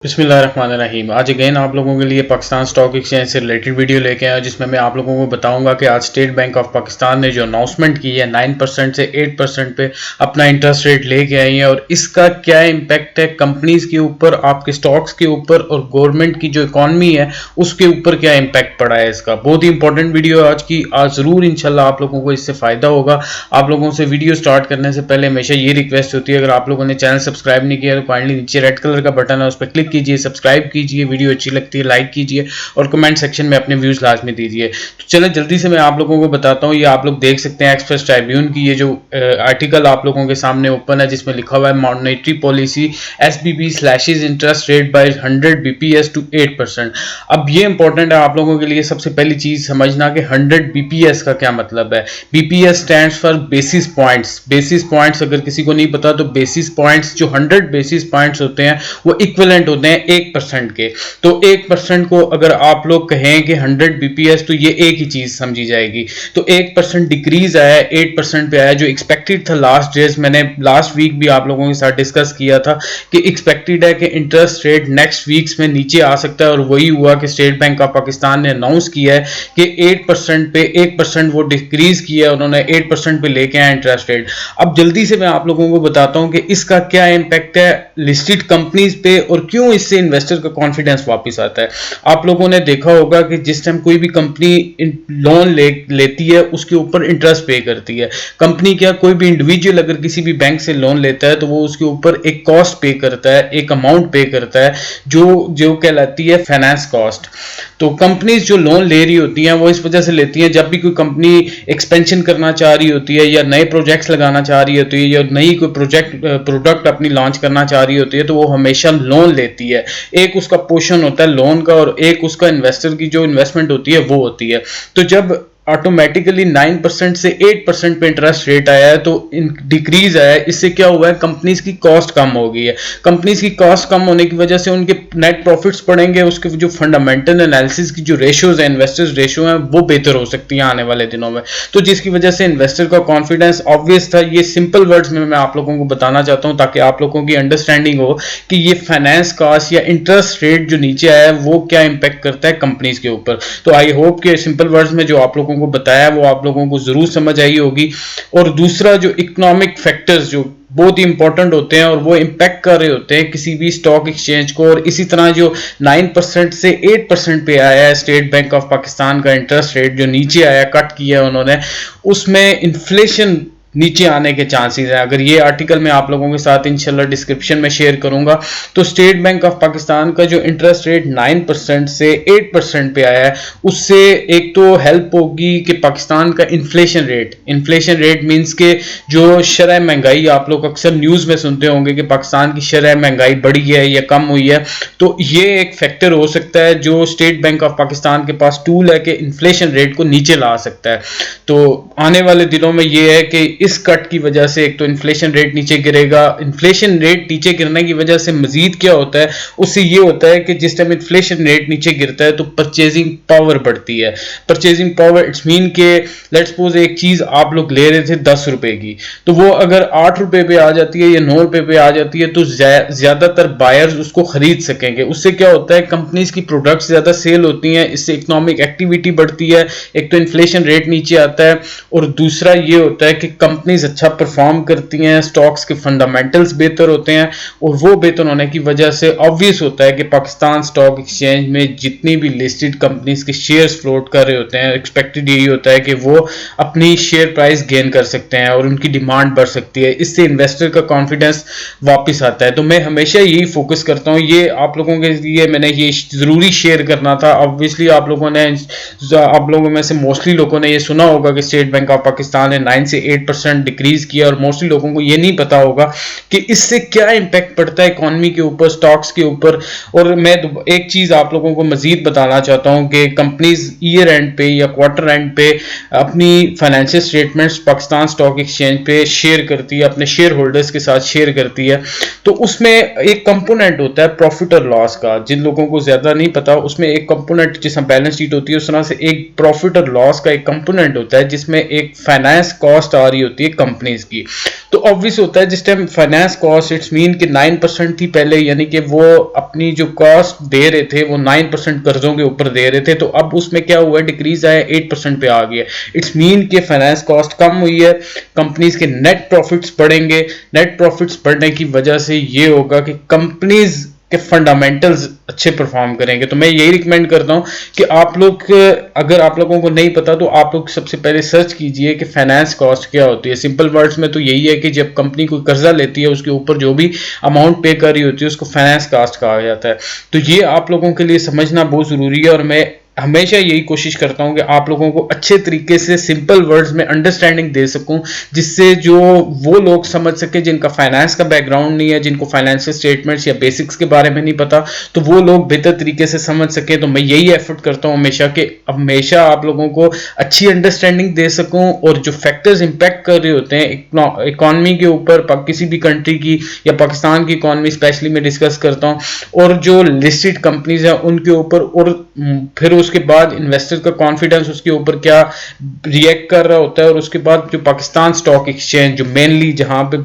बिस्मिल्लाहिर्रहमानिर्रहीम। आज अगेन आप लोगों के लिए पाकिस्तान स्टॉक एक्सचेंज से रिलेटेड वीडियो लेके आया, जिसमें मैं आप लोगों को बताऊंगा कि आज स्टेट बैंक ऑफ पाकिस्तान ने जो अनाउंसमेंट की है 9% से 8% पे अपना इंटरेस्ट रेट लेके आई है और इसका क्या इम्पैक्ट है कंपनीज के ऊपर, आपके स्टॉक्स के ऊपर और गवर्नमेंट की जो इकॉनमी है उसके ऊपर क्या इम्पैक्ट पड़ा है। इसका बहुत ही इंपॉर्टेंट वीडियो आज की। आज ज़रूर इंशाल्लाह आप लोगों को इससे फ़ायदा होगा। आप लोगों से वीडियो स्टार्ट करने से पहले हमेशा ये रिक्वेस्ट होती है, अगर आप लोगों ने चैनल सब्सक्राइब नहीं किया तो काइंडली नीचे रेड कलर का बटन है उस पर क्लिक कीजिए, सब्सक्राइब कीजिए, वीडियो अच्छी लगती है लाइक कीजिए और कमेंट सेक्शन में अपने व्यूज लाजमी दीजिए। तो चलो जल्दी से मैं आप लोगों को बताता हूँ। ये आप लोग देख सकते हैं एक्सप्रेस ट्रिब्यून की ये जो आर्टिकल आप लोगों के सामने ओपन है, जिसमें लिखा हुआ है monetary policy SBB slashes interest rate by 100 BPS to 8%। अब ये इंपॉर्टेंट है आप लोगों के लिए। सबसे पहली चीज समझना कि 100 BPS का क्या मतलब है। BPS stands for basis points. Basis points अगर किसी को नहीं पता तो बेसिस पॉइंट्स जो 100 बेसिस पॉइंट्स होते हैं वो इक्विवेलेंट होते हैं 1% के। तो 1% को अगर आप लोग कहें कि 100 BPS तो ये एक ही चीज समझी जाएगी। तो 1% डिक्रीज आया, 8% पे आया, जो एक्सपेक्टेड था लास्ट डेज। मैंने लास्ट वीक भी आप लोगों के साथ डिस्कस किया था कि एक्सपेक्टेड है कि इंटरेस्ट रेट नेक्स्ट वीक्स में नीचे आ सकता है और वही हुआ कि स्टेट बैंक ऑफ पाकिस्तान ने अनाउंस किया है कि 8% पे 1% वो डिक्रीज किया, उन्होंने 8% पे लेके आया इंटरेस्ट रेट। अब जल्दी से मैं आप लोगों को बताता हूं कि इसका क्या इंपैक्ट है लिस्टेड कंपनीज पे और क्यों इससे इन्वेस्टर का कॉन्फिडेंस वापस आता है। आप लोगों ने देखा होगा कि जिस टाइम कोई भी कंपनी लोन लेती है उसके ऊपर इंटरेस्ट पे करती है। कंपनी क्या, कोई भी इंडिविजुअल अगर किसी भी बैंक से लोन लेता है तो वो उसके ऊपर एक कॉस्ट पे करता है, एक अमाउंट पे करता है जो कहलाती है फाइनेंस कॉस्ट। तो कंपनीज जो लोन ले रही होती हैं वो इस वजह से लेती हैं, जब भी कोई कंपनी एक्सपेंशन करना चाह रही होती है या नए प्रोजेक्ट्स लगाना चाह रही होती है या नई कोई प्रोडक्ट अपनी लॉन्च करना चाह रही होती है तो वो हमेशा लोन लेती है। एक उसका पोर्शन होता है लोन का और एक उसका इन्वेस्टर की जो इन्वेस्टमेंट होती है वो होती है। तो जब ऑटोमेटिकली 9% से 8% पे इंटरेस्ट रेट आया है तो डिक्रीज आया है, इससे क्या हुआ है कंपनीज की कॉस्ट कम हो गई है। कंपनीज की कॉस्ट कम होने की वजह से उनके नेट प्रॉफिट्स बढ़ेंगे, उसके जो फंडामेंटल एनालिसिस की जो रेशियोज है, इन्वेस्टर्स रेशियो है, वो बेहतर हो सकती है आने वाले दिनों में। तो जिसकी वजह से इन्वेस्टर का कॉन्फिडेंस ऑब्वियस था। ये सिंपल वर्ड्स में मैं आप लोगों को बताना चाहता हूं ताकि आप लोगों की अंडरस्टैंडिंग हो कि ये फाइनेंस कॉस्ट या इंटरेस्ट रेट जो नीचे आया है वो क्या इंपैक्ट करता है कंपनीज के ऊपर। तो आई होप कि सिंपल वर्ड्स में जो आप लोगों को बताया वो आप लोगों को जरूर समझ आई होगी। और दूसरा जो इकोनॉमिक फैक्टर्स जो बहुत ही इंपॉर्टेंट होते हैं और वो इंपैक्ट कर रहे होते हैं किसी भी स्टॉक एक्सचेंज को, और इसी तरह जो 9% से 8% पे आया है स्टेट बैंक ऑफ पाकिस्तान का इंटरेस्ट रेट जो नीचे आया, कट किया उन्होंने, उसमें इन्फ्लेशन नीचे आने के चांसेस हैं। अगर ये आर्टिकल मैं आप लोगों के साथ इंशाल्लाह डिस्क्रिप्शन में शेयर करूंगा तो स्टेट बैंक ऑफ पाकिस्तान का जो इंटरेस्ट रेट 9% से 8% पे आया है उससे एक तो हेल्प होगी कि पाकिस्तान का इन्फ्लेशन रेट मींस के जो शरह महंगाई, आप लोग अक्सर न्यूज में सुनते होंगे कि पाकिस्तान की शरह महंगाई बढ़ी है या कम हुई है, तो ये एक फैक्टर हो सकता है जो स्टेट बैंक ऑफ पाकिस्तान के पास टूल है कि इन्फ्लेशन रेट को नीचे ला सकता है। तो आने वाले दिनों में ये है कि इस कट की वजह से एक तो इन्फ्लेशन रेट नीचे गिरेगा। इन्फ्लेशन रेट नीचे गिरने की वजह से मजीद क्या होता है, उससे ये होता है कि जिस टाइम इन्फ्लेशन रेट नीचे गिरता है तो परचेजिंग पावर बढ़ती है। परचेजिंग पावर इट्स मीन के लेट्स सपोज एक चीज आप लोग ले रहे थे 10 रुपए की, तो वो अगर 8 रुपए पे आ जाती है या 9 रुपए पे आ जाती है तो ज्यादातर बायर्स उसको खरीद सकेंगे। उससे क्या होता है कंपनीज की प्रोडक्ट्स ज्यादा सेल होती हैं, इससे इकोनॉमिक एक्टिविटी बढ़ती है। एक तो इन्फ्लेशन रेट नीचे आता है और दूसरा ये होता है कि कंपनीज अच्छा परफॉर्म करती हैं, स्टॉक्स के फंडामेंटल्स बेहतर होते हैं और वो बेहतर होने की वजह से ऑब्वियस होता है कि पाकिस्तान स्टॉक एक्सचेंज में जितनी भी लिस्टेड कंपनीज के शेयर्स फ्लोट कर रहे होते हैं, एक्सपेक्टेड यही होता है कि वो अपनी शेयर प्राइस गेन कर सकते हैं और उनकी डिमांड बढ़ सकती है। इससे इन्वेस्टर का कॉन्फिडेंस वापस आता है। तो मैं हमेशा यही फोकस करता हूँ, ये आप लोगों के लिए मैंने ये जरूरी शेयर करना था। ऑब्वियसली आप लोगों में से मोस्टली लोगों ने ये सुना होगा कि स्टेट बैंक ऑफ पाकिस्तान ने 9 से 8% डिक्रीज किया और मोस्टली लोगों को ये नहीं पता होगा कि इससे क्या इंपैक्ट पड़ता है इकोनॉमी के ऊपर, स्टॉक्स के ऊपर। और मैं एक चीज आप लोगों को मजीद बताना चाहता हूं कि कंपनीज ईयर एंड पे या क्वार्टर एंड पे अपनी financial statements Pakistan stock exchange पे शेयर करती है, अपने शेयर होल्डर्स के साथ शेयर करती है। तो उसमें एक कंपोनेंट होता है प्रॉफिट और लॉस का, जिन लोगों को ज्यादा नहीं पता, उसमें एक कंपोनेंट जिसमें बैलेंस शीट होती है उस तरह से एक प्रॉफिट और लॉस का एक कंपोनेंट होता है जिसमें एक फाइनेंस कॉस्ट आ रही होती है कंपनीज की। तो ऑब्वियस होता है जिस time finance cost it's mean कि 9% थी पहले, यानी कि वो अपनी जो कॉस्ट दे रहे थे वो 9% कर्जों के ऊपर दे रहे थे, तो अब उसमें क्या हुआ, डिक्रीज आया 8% पे आ गया। इट्स मीन कि फाइनेंस कॉस्ट कम हुई है, कंपनीज के नेट प्रॉफिट्स बढ़ेंगे। नेट प्रॉफिट्स बढ़ने की वजह से ये होगा कि कंपनीज के फंडामेंटल्स अच्छे परफॉर्म करेंगे। तो मैं यही रिकमेंड करता हूं कि आप लोग, अगर आप लोगों को नहीं पता तो आप लोग सबसे पहले सर्च कीजिए कि फाइनेंस कॉस्ट क्या होती है। सिंपल वर्ड्स में तो यही है कि जब कंपनी कोई कर्जा लेती है उसके ऊपर जो भी अमाउंट पे कर रही होती है उसको फाइनेंस कॉस्ट कहा जाता है। तो ये आप लोगों के लिए समझना बहुत जरूरी है, और मैं हमेशा यही कोशिश करता हूं कि आप लोगों को अच्छे तरीके से सिंपल वर्ड्स में अंडरस्टैंडिंग दे सकूं, जिससे जो वो लोग समझ सके जिनका फाइनेंस का बैकग्राउंड नहीं है, जिनको फाइनेंशियल स्टेटमेंट्स या बेसिक्स के बारे में नहीं पता, तो वो लोग बेहतर तरीके से समझ सके। तो मैं यही एफर्ट करता हूं हमेशा कि हमेशा आप लोगों को अच्छी अंडरस्टैंडिंग दे सकूं, और जो फैक्टर्स इंपैक्ट कर रहे होते हैं इकॉनमी के ऊपर, किसी भी कंट्री की या पाकिस्तान की इकॉनमी स्पेशली मैं डिस्कस करता हूं, और जो लिस्टेड कंपनीज हैं उनके ऊपर, और फिर उसके बाद इन्वेस्टर का कॉन्फिडेंस उसके ऊपर क्या रिएक्ट कर रहा होता है, और उसके बाद जो पाकिस्तान स्टॉक एक्सचेंज जो मेनली जहां पे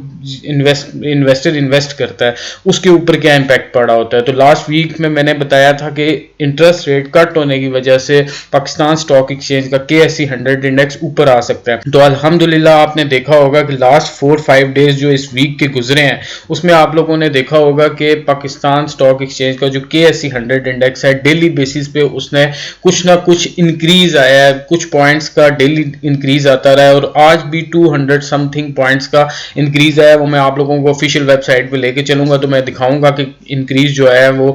इन्वेस्टर इन्वेस्ट करता है उसके ऊपर क्या इंपैक्ट पड़ा होता है। तो लास्ट वीक में मैंने बताया था कि इंटरेस्ट रेट कट होने की वजह से पाकिस्तान स्टॉक एक्सचेंज का KSE 100 इंडेक्स ऊपर आ सकता है। तो अल्हम्दुलिल्लाह आपने देखा होगा कि लास्ट 4-5 डेज जो इस वीक के गुजरे हैं उसमें आप लोगों ने देखा होगा कि पाकिस्तान स्टॉक एक्सचेंज का जो KSE 100 इंडेक्स है डेली बेसिस पे उसने कुछ ना कुछ इंक्रीज आया है, कुछ पॉइंट्स का डेली इंक्रीज आता रहा है, और आज भी 200 समथिंग पॉइंट्स का इंक्रीज आया है। वो मैं आप लोगों को ऑफिशियल वेबसाइट पे लेके चलूंगा तो मैं दिखाऊंगा कि इंक्रीज जो है वो,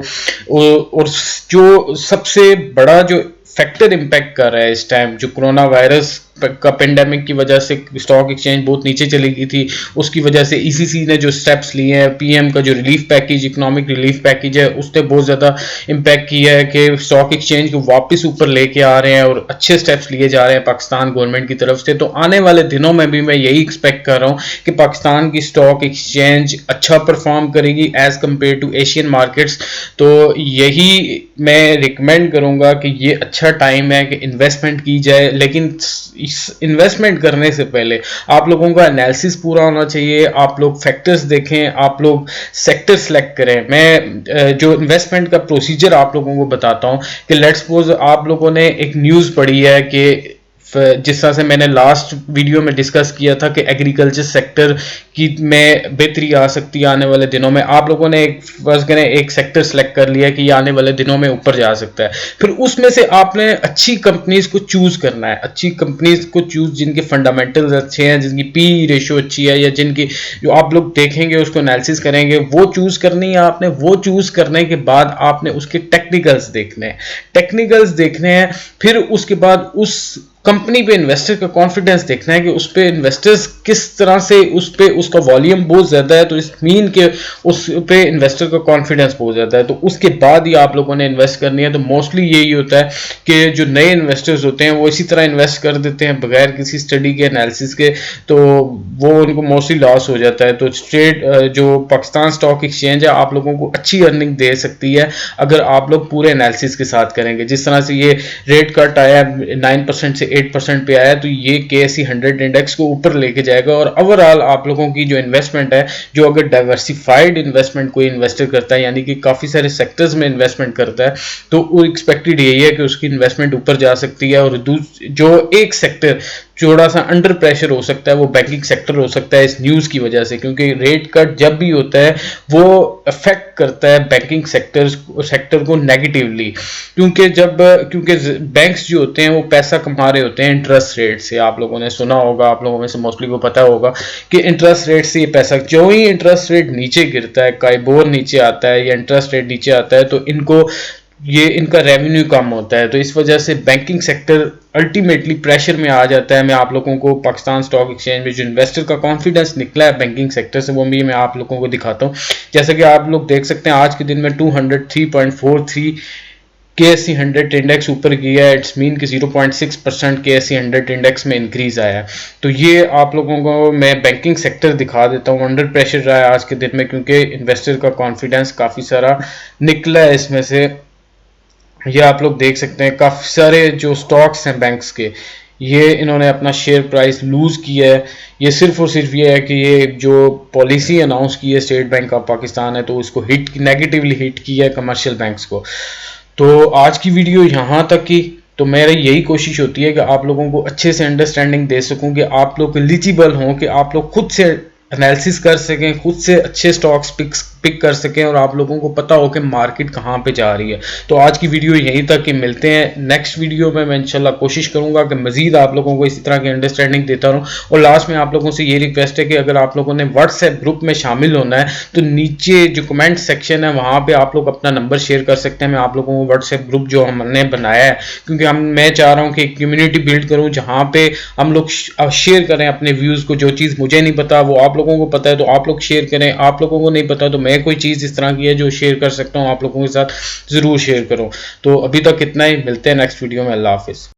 और जो सबसे बड़ा जो फैक्टर इंपैक्ट कर रहा है इस टाइम, जो कोरोना वायरस का पेंडेमिक की वजह से स्टॉक एक्सचेंज बहुत नीचे चली गई थी, उसकी वजह से ECC ने जो स्टेप्स लिए हैं, PM का जो relief package, economic relief package है, उसने बहुत ज़्यादा इम्पैक्ट किया है कि स्टॉक एक्सचेंज को वापस ऊपर लेके आ रहे हैं और अच्छे स्टेप्स लिए जा रहे हैं पाकिस्तान गवर्नमेंट की तरफ से। तो आने वाले दिनों में भी मैं यही एक्सपेक्ट कर रहा हूँ कि पाकिस्तान की स्टॉक एक्सचेंज अच्छा परफॉर्म करेगी as compared to Asian markets. तो यही मैं रिकमेंड करूँगा कि ये अच्छा टाइम है कि इन्वेस्टमेंट की जाए, लेकिन इन्वेस्टमेंट करने से पहले आप लोगों का एनालिसिस पूरा होना चाहिए। आप लोग फैक्टर्स देखें, आप लोग सेक्टर सेलेक्ट करें। मैं जो इन्वेस्टमेंट का प्रोसीजर आप लोगों को बताता हूं कि लेट्स सपोज आप लोगों ने एक न्यूज़ पढ़ी है कि जिस तरह से मैंने लास्ट वीडियो में डिस्कस किया था कि एग्रीकल्चर सेक्टर की में बेहतरी आ सकती है आने वाले दिनों में। आप लोगों ने एक सेक्टर सेलेक्ट कर लिया कि ये आने वाले दिनों में ऊपर जा सकता है, फिर उसमें से आपने अच्छी कंपनीज को चूज करना है, अच्छी कंपनीज को चूज जिनके फंडामेंटल्स अच्छे हैं, जिनकी PE रेशियो अच्छी है, या जिनकी जो आप लोग देखेंगे उसको एनालिसिस करेंगे वो चूज करनी है आपने। वो चूज करने के बाद आपने उसके टेक्निकल्स देखने हैं, फिर उसके बाद उस कंपनी पे इन्वेस्टर का कॉन्फिडेंस देखना है कि उस पे इन्वेस्टर्स किस तरह से, उस पे उसका वॉल्यूम बहुत ज्यादा है तो इस मीन के उस पे इन्वेस्टर का कॉन्फिडेंस बहुत ज्यादा है, तो उसके बाद ही आप लोगों ने इन्वेस्ट करनी है। तो मोस्टली यही होता है कि जो नए इन्वेस्टर्स होते हैं वो इसी तरह इन्वेस्ट कर देते हैं बगैर किसी स्टडी के, एनालिसिस के, तो वो उनको मोस्टली लॉस हो जाता है। तो स्ट्रेट जो पाकिस्तान स्टॉक एक्सचेंज है आप लोगों को अच्छी अर्निंग दे सकती है अगर आप लोग पूरे एनालिसिस के साथ करेंगे। जिस तरह से ये रेट कट आया 9% से 8% पे आया, तो ये KSE 100 इंडेक्स को ऊपर लेके जाएगा। और ओवरऑल आप लोगों की जो इन्वेस्टमेंट है, जो अगर डाइवर्सिफाइड इन्वेस्टमेंट कोई इन्वेस्टर करता है, यानी कि काफ़ी सारे सेक्टर्स में इन्वेस्टमेंट करता है, तो वो एक्सपेक्टेड यही है कि उसकी इन्वेस्टमेंट ऊपर जा सकती है। और जो एक सेक्टर थोड़ा सा अंडर प्रेशर हो सकता है वो बैंकिंग सेक्टर हो सकता है इस न्यूज़ की वजह से, क्योंकि रेट कट जब भी होता है वो अफेक्ट करता है बैंकिंग सेक्टर को नेगेटिवली, क्योंकि बैंक्स जो होते हैं वो पैसा कमा रहे होते हैं इंटरेस्ट रेट से। आप लोगों ने सुना होगा, आप लोगों में से मोस्टली को पता होगा कि इंटरेस्ट रेट से ये पैसा, जो ही इंटरेस्ट रेट नीचे गिरता है, काइबोर नीचे आता है या इंटरेस्ट रेट नीचे आता है, तो इनका रेवेन्यू कम होता है। तो इस वजह से बैंकिंग सेक्टर अल्टीमेटली प्रेशर में आ जाता है। मैं आप लोगों को पाकिस्तान स्टॉक एक्सचेंज में जो इन्वेस्टर का कॉन्फिडेंस निकला है बैंकिंग सेक्टर से वो भी मैं आप लोगों को दिखाता हूँ। जैसा कि आप लोग देख सकते हैं आज के दिन में 203.43 KSE 100 इंडेक्स ऊपर गया है। इट्स मीन कि 0.6% KSE 100 इंडेक्स में इंक्रीज आया है। तो ये आप लोगों को मैं बैंकिंग सेक्टर दिखा देता हूँ, अंडर प्रेशर रहा है आज के दिन में, क्योंकि इन्वेस्टर का कॉन्फिडेंस काफ़ी सारा निकला है इसमें से। ये आप लोग देख सकते हैं काफ़ी सारे जो स्टॉक्स हैं बैंक्स के, ये इन्होंने अपना शेयर प्राइस लूज़ किया है। ये सिर्फ और सिर्फ ये है कि ये जो पॉलिसी अनाउंस की है स्टेट बैंक ऑफ पाकिस्तान है तो उसको नेगेटिवली हिट किया है कमर्शियल बैंक्स को। तो आज की वीडियो यहाँ तक की। तो मेरी यही कोशिश होती है कि आप लोगों को अच्छे से अंडरस्टैंडिंग दे सकूं कि आप लोग एलिजिबल हों, कि आप लोग खुद से एनालिसिस कर सकें, खुद से अच्छे स्टॉक्स पिक कर सकें और आप लोगों को पता हो कि मार्केट कहाँ पे जा रही है। तो आज की वीडियो यहीं तक कि मिलते हैं नेक्स्ट वीडियो में। मैं इंशाल्लाह कोशिश करूंगा कि मजीद आप लोगों को इसी तरह की अंडरस्टैंडिंग देता रहूं। और लास्ट में आप लोगों से ये रिक्वेस्ट है कि अगर आप लोगों ने व्हाट्सएप ग्रुप में शामिल होना है तो नीचे जो कमेंट सेक्शन है वहाँ पर आप लोग अपना नंबर शेयर कर सकते हैं। मैं आप लोगों को व्हाट्सएप ग्रुप जो हमने बनाया है, क्योंकि मैं चाह रहा हूँ कि कम्युनिटी बिल्ड करूँ जहाँ पे हम लोग शेयर करें अपने व्यूज़ को। जो चीज़ मुझे नहीं पता वो आप लोगों को पता है तो आप लोग शेयर करें, आप लोगों को नहीं पता तो मैं कोई चीज़ इस तरह की है जो शेयर कर सकता हूँ आप लोगों के साथ ज़रूर शेयर करो। तो अभी तक इतना ही, मिलते हैं नेक्स्ट वीडियो में। अल्लाह हाफिज़।